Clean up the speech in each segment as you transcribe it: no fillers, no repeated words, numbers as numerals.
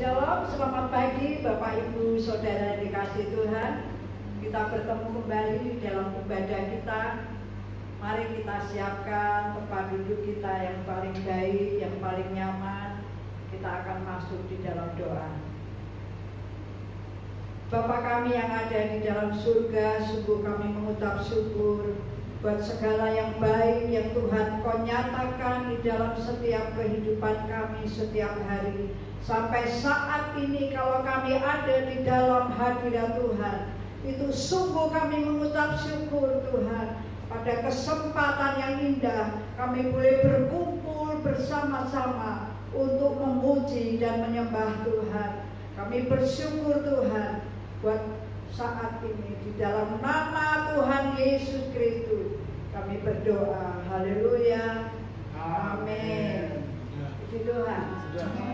Shalom, selamat pagi Bapak Ibu Saudara yang dikasihi Tuhan. Kita bertemu kembali di dalam ibadah kita. Mari kita siapkan tempat duduk kita yang paling baik, yang paling nyaman. Kita akan masuk di dalam doa. Bapa kami yang ada di dalam surga, sungguh kami mengucap syukur buat segala yang baik yang Tuhan Kau nyatakan di dalam setiap kehidupan kami setiap hari. Sampai saat ini kalau kami ada di dalam hadirat Tuhan, itu sungguh kami mengucap syukur Tuhan. Pada kesempatan yang indah kami boleh berkumpul bersama-sama untuk memuji dan menyembah Tuhan. Kami bersyukur Tuhan buat saat ini di dalam nama Tuhan Yesus Kristus kami berdoa. Haleluya. Amin. Puji Tuhan. Puji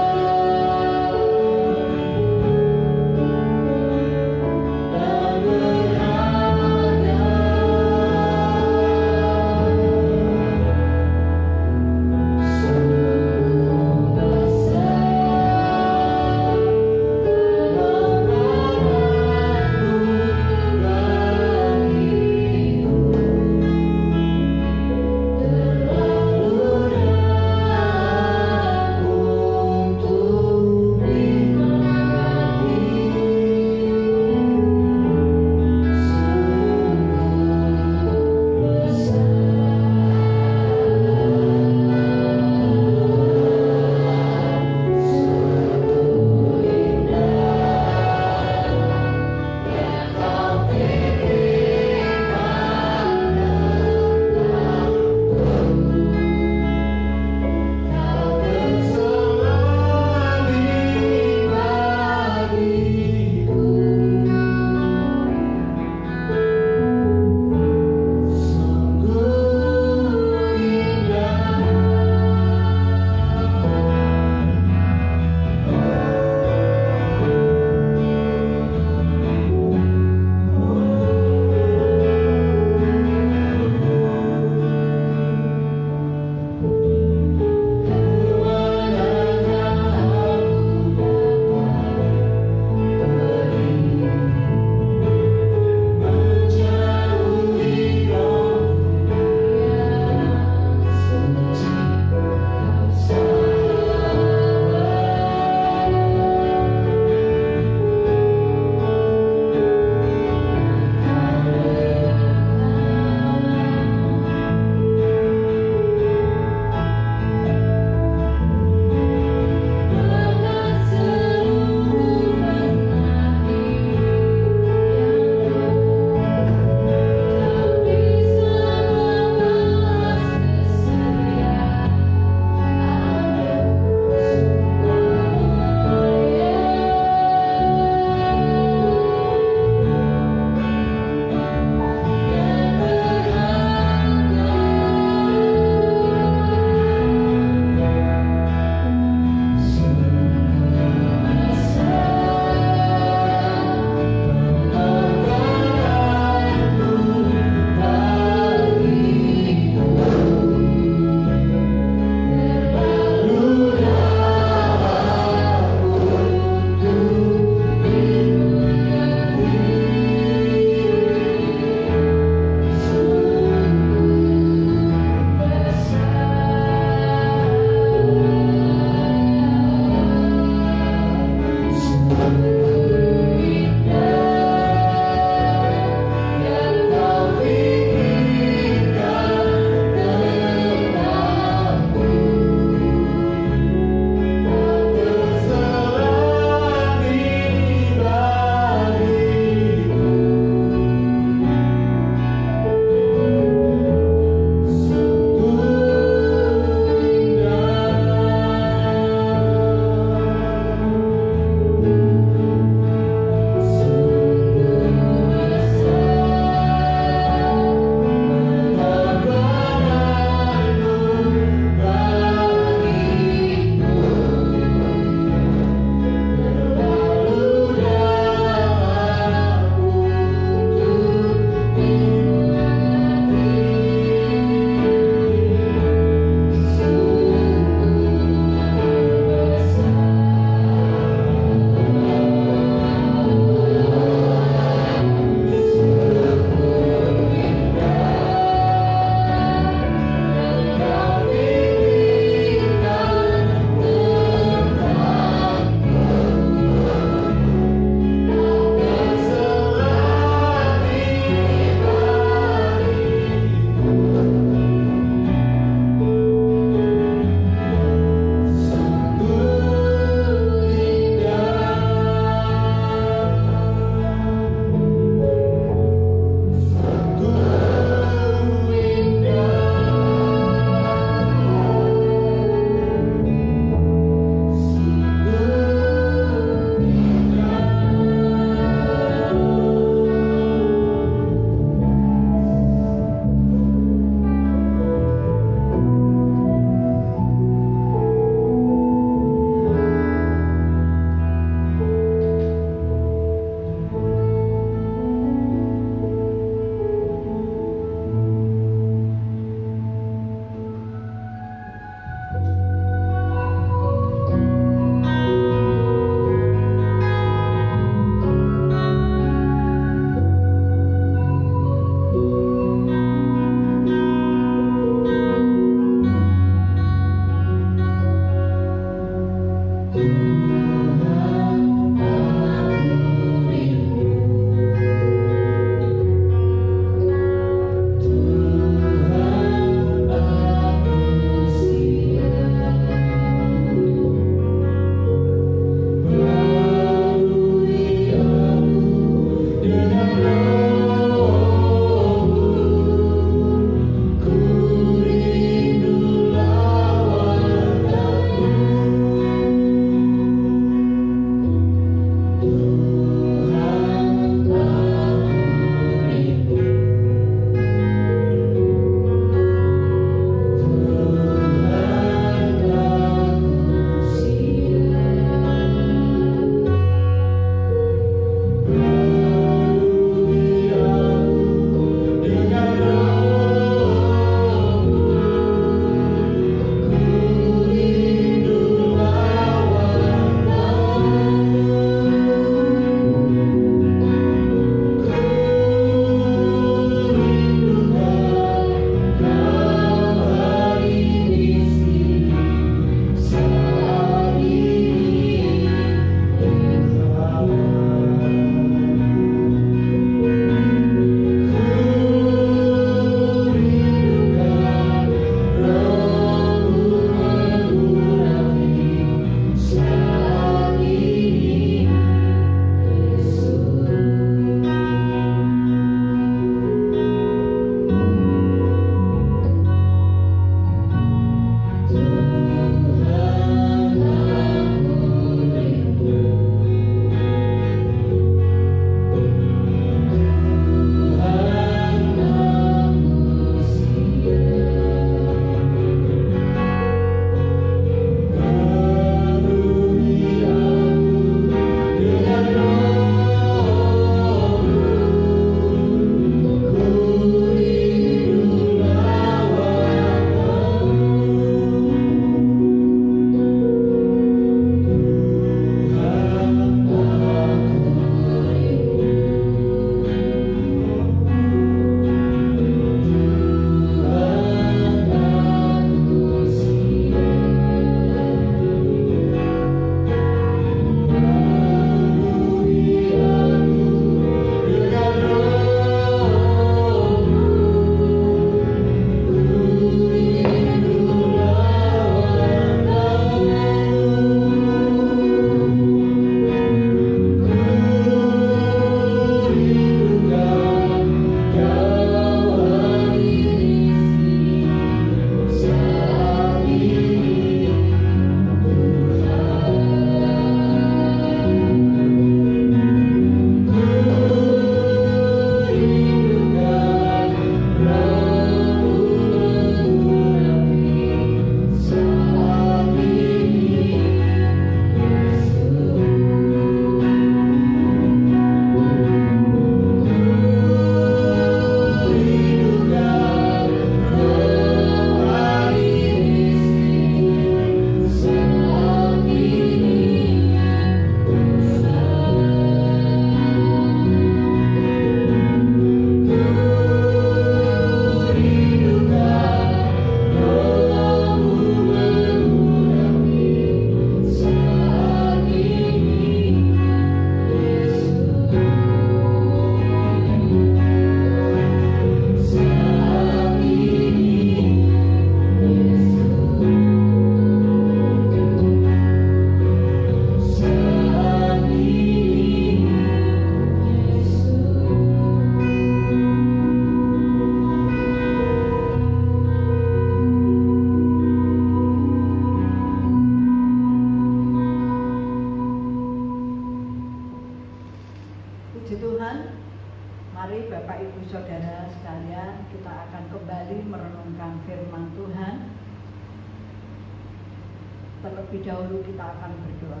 Terlebih dahulu kita akan berdoa.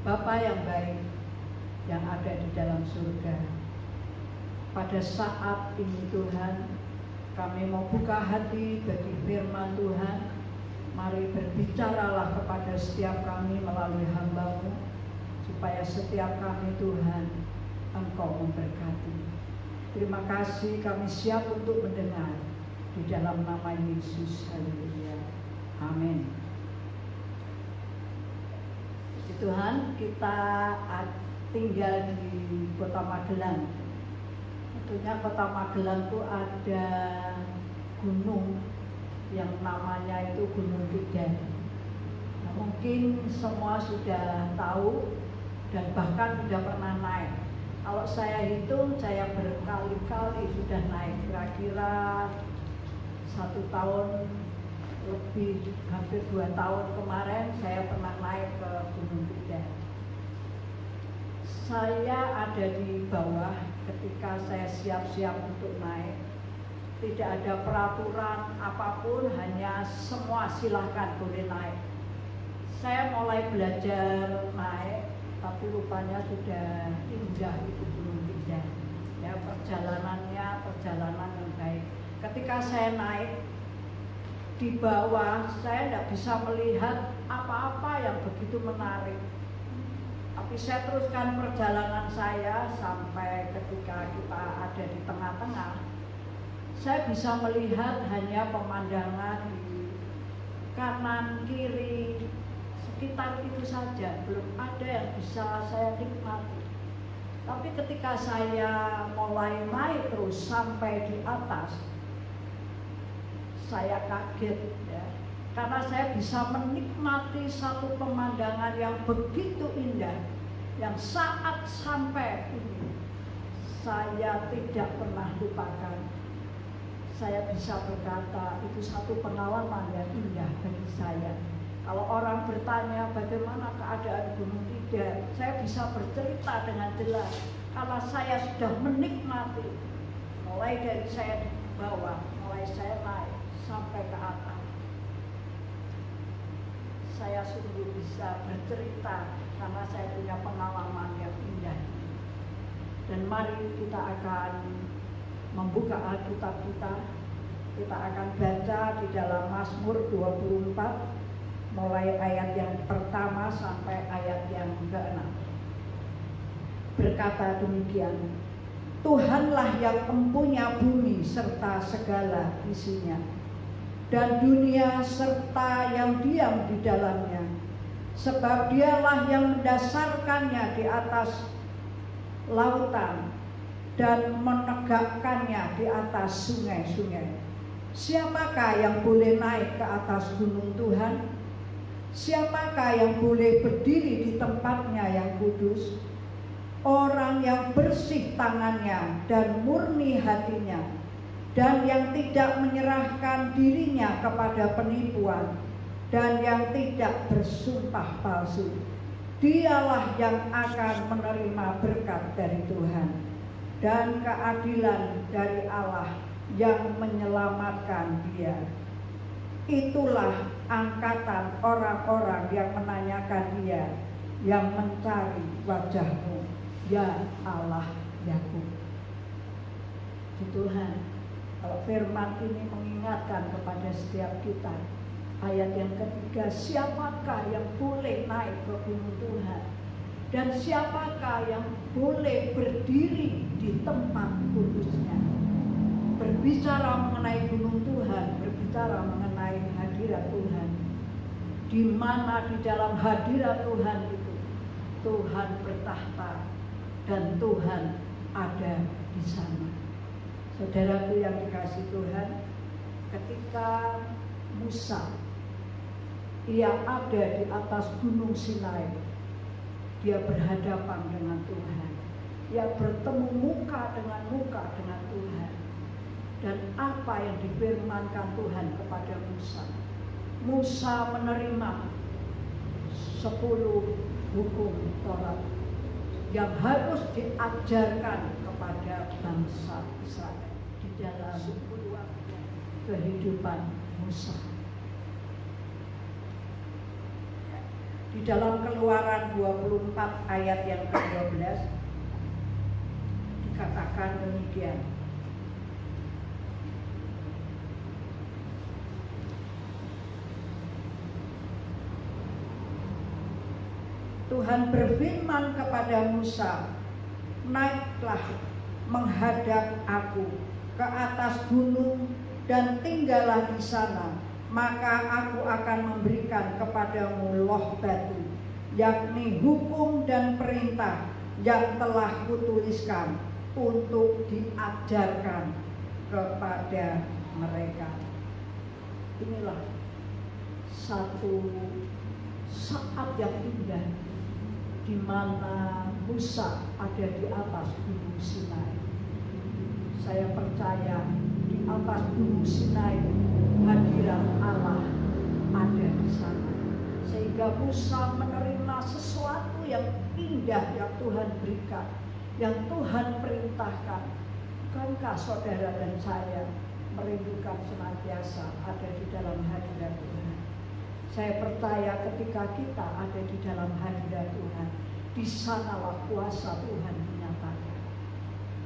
Bapa yang baik yang ada di dalam surga, pada saat ini Tuhan, kami mau buka hati bagi firman Tuhan. Mari berbicaralah kepada setiap kami melalui hamba-Mu, supaya setiap kami Tuhan, Engkau memberkati. Terima kasih, kami siap untuk mendengar di dalam nama Yesus. Haleluya. Amin. Tuhan, kita tinggal di Kota Magelang. Tentunya Kota Magelang itu ada gunung yang namanya itu Gunung Tidar. Nah, mungkin semua sudah tahu dan bahkan sudah pernah naik. Kalau saya hitung, saya berkali-kali sudah naik. Kira-kira 1 tahun lebih, hampir 2 tahun kemarin saya pernah naik ke Gunung Tidar. Saya ada di bawah ketika saya siap-siap untuk naik. Tidak ada peraturan apapun, hanya semua silahkan boleh naik. Saya mulai belajar naik, tapi rupanya sudah indah itu Gunung Tidar. Ya, perjalanannya perjalanan yang baik. Ketika saya naik di bawah, saya tidak bisa melihat apa-apa yang begitu menarik. Tapi saya teruskan perjalanan saya sampai ketika kita ada di tengah-tengah. Saya bisa melihat hanya pemandangan di kanan, kiri, sekitar itu saja. Belum ada yang bisa saya nikmati. Tapi ketika saya mulai naik terus sampai di atas, saya kaget ya, karena saya bisa menikmati satu pemandangan yang begitu indah, yang saat sampai ini saya tidak pernah lupakan. Saya bisa berkata itu satu pengalaman yang indah bagi saya. Kalau orang bertanya bagaimana keadaan Gunung Tidar, saya bisa bercerita dengan jelas karena saya sudah menikmati, mulai dari saya di bawah, mulai saya naik sampai ke atas. Saya sungguh bisa bercerita karena saya punya pengalaman yang indah. Dan mari kita akan membuka Alkitab kita. Kita akan baca di dalam Mazmur 24, mulai ayat yang pertama sampai ayat yang ke-6. Berkata demikian, Tuhanlah yang empunya bumi serta segala isinya, dan dunia serta yang diam di dalamnya. Sebab dialah yang mendasarkannya di atas lautan dan menegakkannya di atas sungai-sungai. Siapakah yang boleh naik ke atas gunung Tuhan? Siapakah yang boleh berdiri di tempatnya yang kudus? Orang yang bersih tangannya dan murni hatinya, dan yang tidak menyerahkan dirinya kepada penipuan, dan yang tidak bersumpah palsu. Dialah yang akan menerima berkat dari Tuhan dan keadilan dari Allah yang menyelamatkan dia. Itulah angkatan orang-orang yang menanyakan dia, yang mencari wajah-Mu, ya Allah Yakub. Tuhan, kalau firman ini mengingatkan kepada setiap kita, ayat yang ketiga, siapakah yang boleh naik ke gunung Tuhan? Dan siapakah yang boleh berdiri di tempat kudusnya? Berbicara mengenai gunung Tuhan, berbicara mengenai hadirat Tuhan. Di mana di dalam hadirat Tuhan itu, Tuhan bertahta dan Tuhan ada di sana. Saudaraku yang dikasihi Tuhan, ketika Musa ia ada di atas gunung Sinai, dia berhadapan dengan Tuhan, dia bertemu muka dengan Tuhan. Dan apa yang difirmankan Tuhan kepada Musa? Musa menerima 10 hukum Taurat yang harus diajarkan kepada bangsa Israel di dalam kehidupan Musa. Di dalam Keluaran 24 ayat yang ke-12 dikatakan demikian. Tuhan berfirman kepada Musa, naiklah menghadap aku ke atas gunung dan tinggallah di sana. Maka aku akan memberikan kepadamu loh batu, yakni hukum dan perintah yang telah kutuliskan untuk diajarkan kepada mereka. Inilah satu saat yang indah di mana Musa ada di atas gunung Sinai. Saya percaya di atas gunung Sinai hadirat Allah ada di sana, sehingga Musa menerima sesuatu yang indah yang Tuhan berikan, yang Tuhan perintahkan. Bukankah saudara dan saya merindukan senantiasa ada di dalam hadirat Tuhan? Saya percaya ketika kita ada di dalam hadirat Tuhan, di sanalah kuasa Tuhan dinyatakan.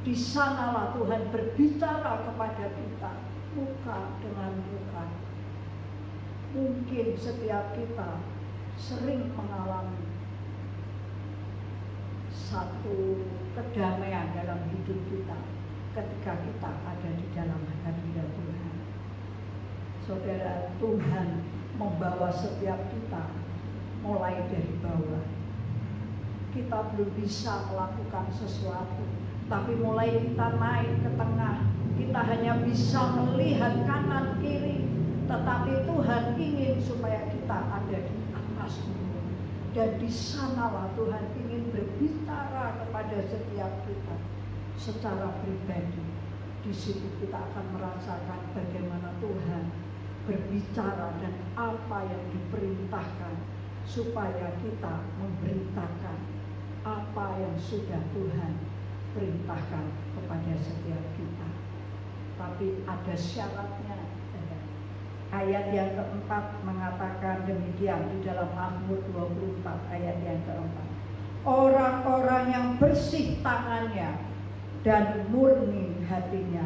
Di sanalah Tuhan berbicara kepada kita muka dengan muka. Mungkin setiap kita sering mengalami satu kedamaian dalam hidup kita ketika kita ada di dalam hadirat Tuhan. Saudara, Tuhan membawa setiap kita mulai dari bawah. Kita belum bisa melakukan sesuatu, tapi mulai kita naik ke tengah, kita hanya bisa melihat kanan kiri, tetapi Tuhan ingin supaya kita ada di atas gunung. Dan di sanalah Tuhan ingin berbicara kepada setiap kita secara pribadi. Di situ kita akan merasakan bagaimana Tuhan berbicara dan apa yang diperintahkan, supaya kita memberitakan apa yang sudah Tuhan perintahkan kepada setiap kita. Tapi ada syaratnya. Ayat yang keempat mengatakan demikian di dalam Mazmur 24 ayat yang keempat. Orang-orang yang bersih tangannya dan murni hatinya,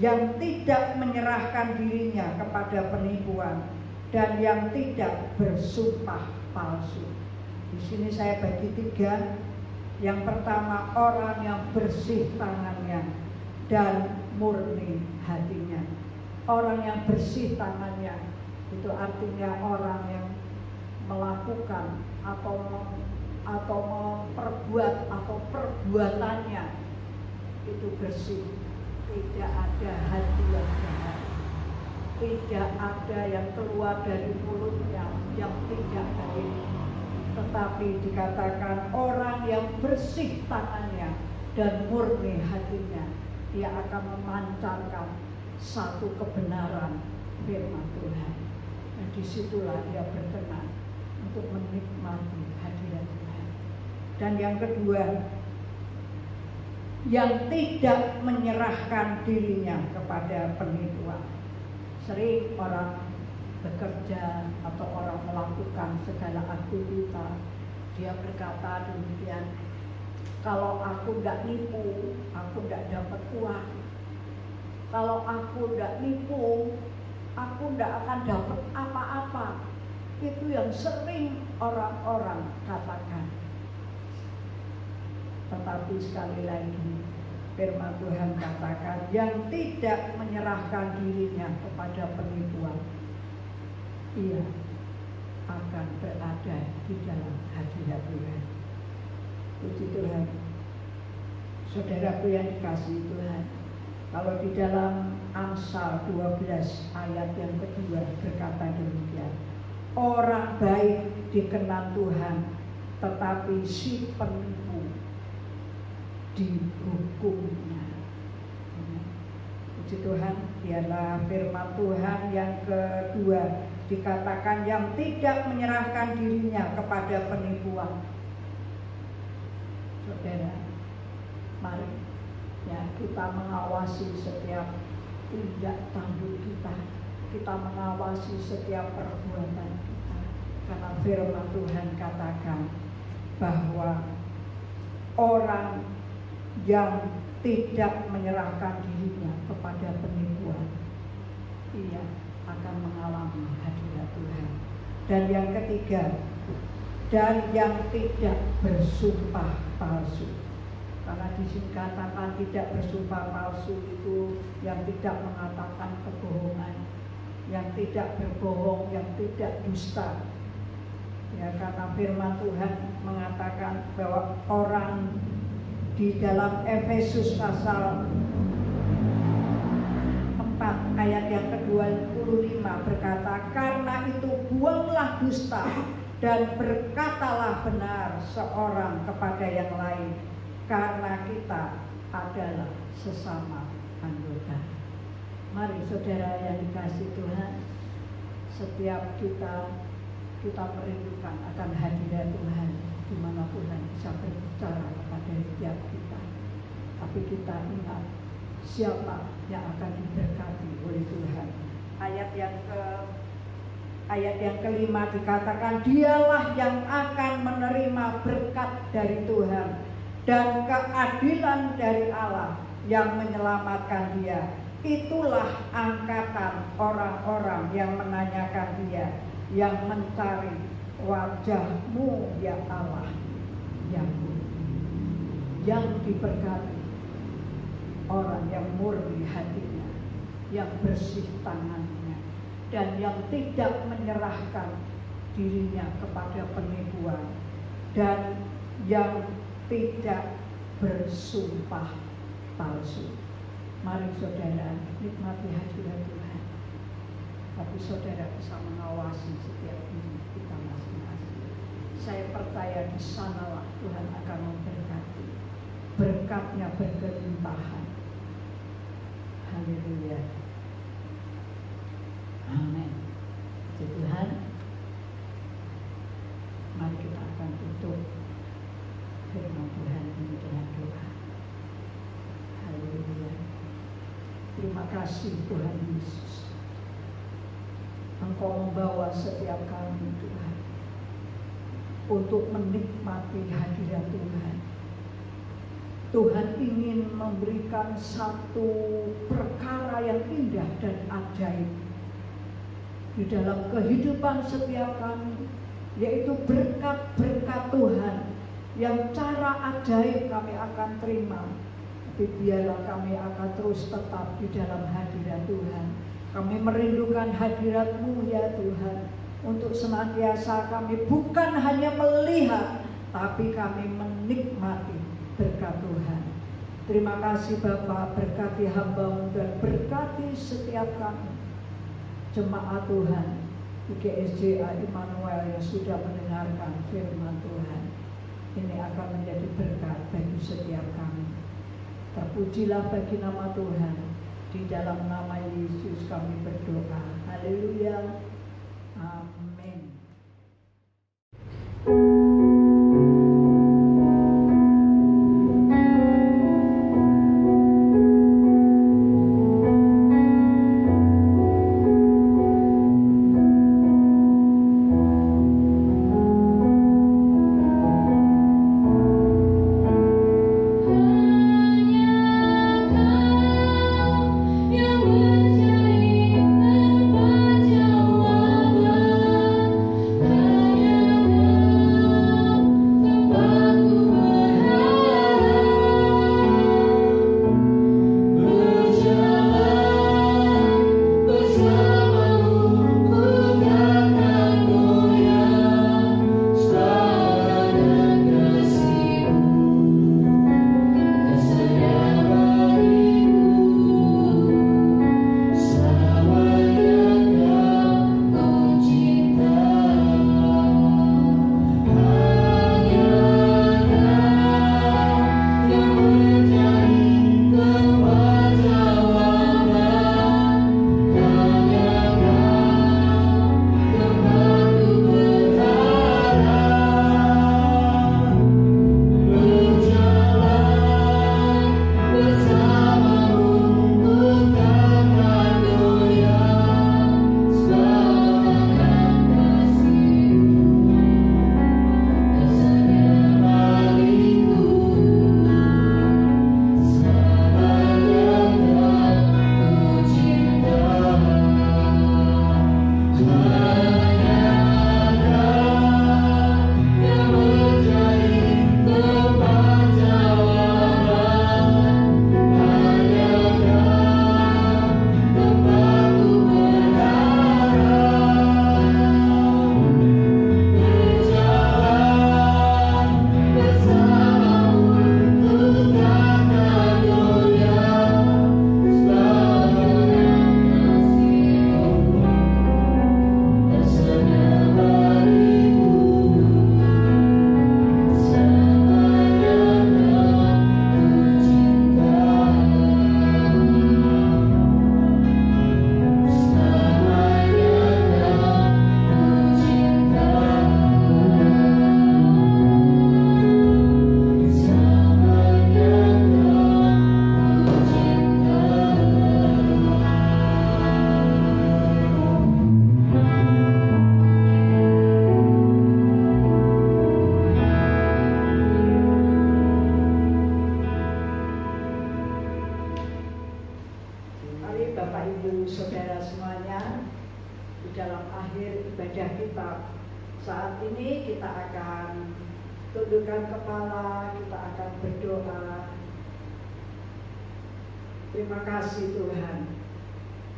yang tidak menyerahkan dirinya kepada penipuan dan yang tidak bersumpah palsu. Di sini saya bagi tiga. Yang pertama, orang yang bersih tangannya dan murni hatinya. Orang yang bersih tangannya itu artinya orang yang melakukan atau memperbuat atau perbuatannya itu bersih. Tidak ada hati yang jahat, tidak ada yang keluar dari mulutnya yang tidak baik. Tetapi dikatakan orang yang bersih tangannya dan murni hatinya, dia akan memancarkan satu kebenaran firman Tuhan. Dan disitulah dia berkenan untuk menikmati hadirat Tuhan. Dan yang kedua, yang tidak menyerahkan dirinya kepada penipuan. Sering orang bekerja atau orang melakukan segala aktivitas, dia berkata demikian, kalau aku tidak nipu, aku tidak dapat uang. Kalau aku tidak nipu, aku tidak akan dapat apa-apa. Itu yang sering orang-orang katakan. Tetapi sekali lagi firman Tuhan katakan, yang tidak menyerahkan dirinya kepada penipuan, ia akan berada di dalam hadirat Tuhan. Puji Tuhan. Saudaraku yang dikasihi Tuhan, kalau di dalam Amsal 12 ayat yang kedua berkata demikian, orang baik dikenal Tuhan, tetapi si penipu dihukumnya. Puji Tuhan. Ialah firman Tuhan yang kedua, dikatakan yang tidak menyerahkan dirinya kepada penipuan. Saudara, mari ya kita mengawasi setiap tindak tanduk kita, kita mengawasi setiap perbuatan kita. Karena firman Tuhan katakan bahwa orang yang tidak menyerahkan dirinya kepada penipuan, ia akan mengalami hadirat Tuhan. Dan yang ketiga, dan yang tidak bersumpah palsu. Karena di sini katakan tidak bersumpah palsu itu yang tidak mengatakan kebohongan, yang tidak berbohong, yang tidak dusta. Ya, karena firman Tuhan mengatakan bahwa orang di dalam Efesus pasal 4 ayat yang ke-25 berkata, karena itu buanglah dusta dan berkatalah benar seorang kepada yang lain, karena kita adalah sesama anggota. Mari saudara yang dikasihi Tuhan, setiap kita merindukan akan hadirat Tuhan, di mana Tuhan bisa berbicara kepada setiap kita. Tapi kita ingat siapa yang akan diberkati oleh Tuhan. Ayat yang kelima dikatakan, dialah yang akan menerima berkat dari Tuhan dan keadilan dari Allah yang menyelamatkan dia. Itulah angkatan orang-orang yang menanyakan dia, yang mencari wajah-Mu ya Allah, yang diberkati orang yang murni hatinya, yang bersih tangannya, dan yang tidak menyerahkan dirinya kepada penipuan, dan yang tidak bersumpah palsu. Mari saudara nikmati hadirat Tuhan, tapi saudara bisa mengawasi setiap diri kita masing-masing. Saya percaya di sanalah Tuhan akan memberkati, berkatnya berkelimpahan. Haleluya, amin. Puji Tuhan. Mari kita akan tutup firman Tuhan ini dengan doa. Haleluya. Terima kasih Tuhan Yesus, Engkau membawa setiap kami Tuhan untuk menikmati hadirat Tuhan. Tuhan ingin memberikan satu perkara yang indah dan ajaib di dalam kehidupan setiap kami, yaitu berkat-berkat Tuhan yang cara ajaib kami akan terima. Tapi biarlah kami akan terus tetap di dalam hadirat Tuhan. Kami merindukan hadirat-Mu ya Tuhan, untuk senantiasa kami bukan hanya melihat, tapi kami menikmati berkat Tuhan. Terima kasih Bapa, berkati hamba-Mu dan berkati setiap kami, jemaat Tuhan IGSJA Immanuel yang sudah mendengarkan firman Tuhan. Ini akan menjadi berkat bagi setiap kami. Terpujilah bagi nama Tuhan. Di dalam nama Yesus kami berdoa. Haleluya. Amin. Yang menjadi berjawaban Alkitab. Saat ini kita akan tundukkan kepala, kita akan berdoa. Terima kasih Tuhan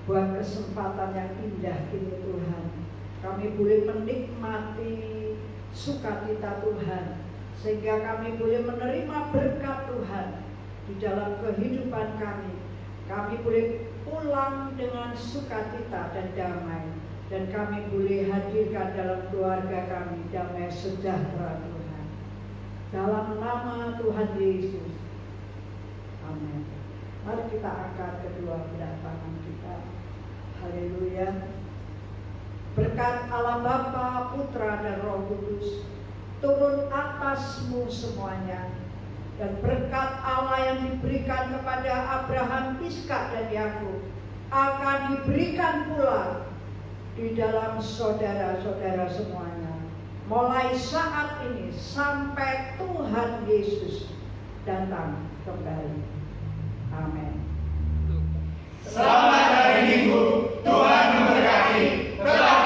buat kesempatan yang indah ini Tuhan. Kami boleh menikmati sukacita Tuhan, sehingga kami boleh menerima berkat Tuhan di dalam kehidupan kami. Kami boleh pulang dengan sukacita dan damai, dan kami boleh hadirkan dalam keluarga kami damai sejahtera Tuhan. Dalam nama Tuhan Yesus. Amin. Mari kita angkat kedua belah tangan kita. Haleluya. Berkat Allah Bapa, Putra dan Roh Kudus turun atasmu semuanya. Dan berkat Allah yang diberikan kepada Abraham, Ishak dan Yakub akan diberikan pula di dalam saudara-saudara semuanya, mulai saat ini sampai Tuhan Yesus datang kembali. Amin. Selamat hari Minggu, Tuhan memberkati. Tetap